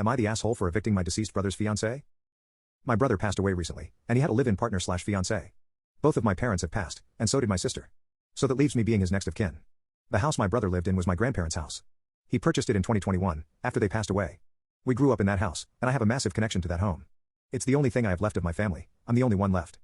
Am I the asshole for evicting my deceased brother's fiancée? My brother passed away recently, and he had a live-in partner/fiancée. Both of my parents have passed, and so did my sister. So that leaves me being his next of kin. The house my brother lived in was my grandparents' house. He purchased it in 2021, after they passed away. We grew up in that house, and I have a massive connection to that home. It's the only thing I have left of my family. I'm the only one left.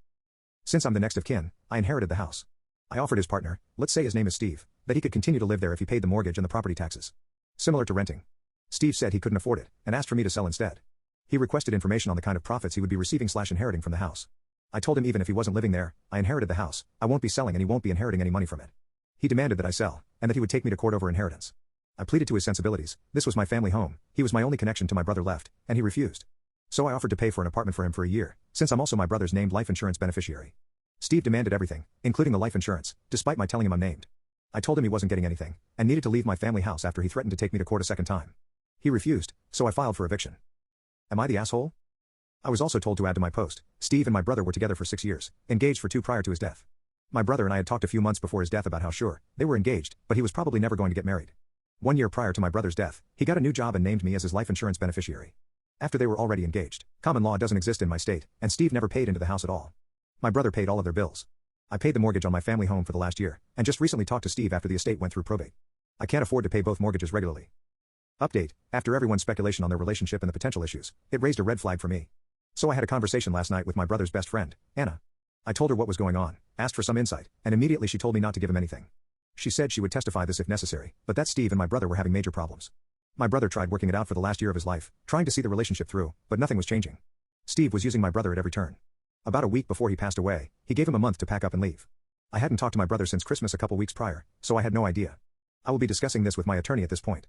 Since I'm the next of kin, I inherited the house. I offered his partner, let's say his name is Steve, that he could continue to live there if he paid the mortgage and the property taxes. Similar to renting. Steve said he couldn't afford it, and asked for me to sell instead. He requested information on the kind of profits he would be receiving/inheriting from the house. I told him even if he wasn't living there, I inherited the house, I won't be selling and he won't be inheriting any money from it. He demanded that I sell, and that he would take me to court over inheritance. I pleaded to his sensibilities, this was my family home, he was my only connection to my brother left, and he refused. So I offered to pay for an apartment for him for a year, since I'm also my brother's named life insurance beneficiary. Steve demanded everything, including the life insurance, despite my telling him I'm named. I told him he wasn't getting anything, and needed to leave my family house after he threatened to take me to court a second time. He refused, so I filed for eviction. Am I the asshole? I was also told to add to my post, Steve and my brother were together for 6 years, engaged for 2 prior to his death. My brother and I had talked a few months before his death about how sure, they were engaged, but he was probably never going to get married. 1 year prior to my brother's death, he got a new job and named me as his life insurance beneficiary. After they were already engaged, common law doesn't exist in my state, and Steve never paid into the house at all. My brother paid all of their bills. I paid the mortgage on my family home for the last year, and just recently talked to Steve after the estate went through probate. I can't afford to pay both mortgages regularly. Update, after everyone's speculation on their relationship and the potential issues, it raised a red flag for me. So I had a conversation last night with my brother's best friend, Anna. I told her what was going on, asked for some insight, and immediately she told me not to give him anything. She said she would testify this if necessary, but that Steve and my brother were having major problems. My brother tried working it out for the last year of his life, trying to see the relationship through, but nothing was changing. Steve was using my brother at every turn. About a week before he passed away, he gave him a month to pack up and leave. I hadn't talked to my brother since Christmas a couple weeks prior, so I had no idea. I will be discussing this with my attorney at this point.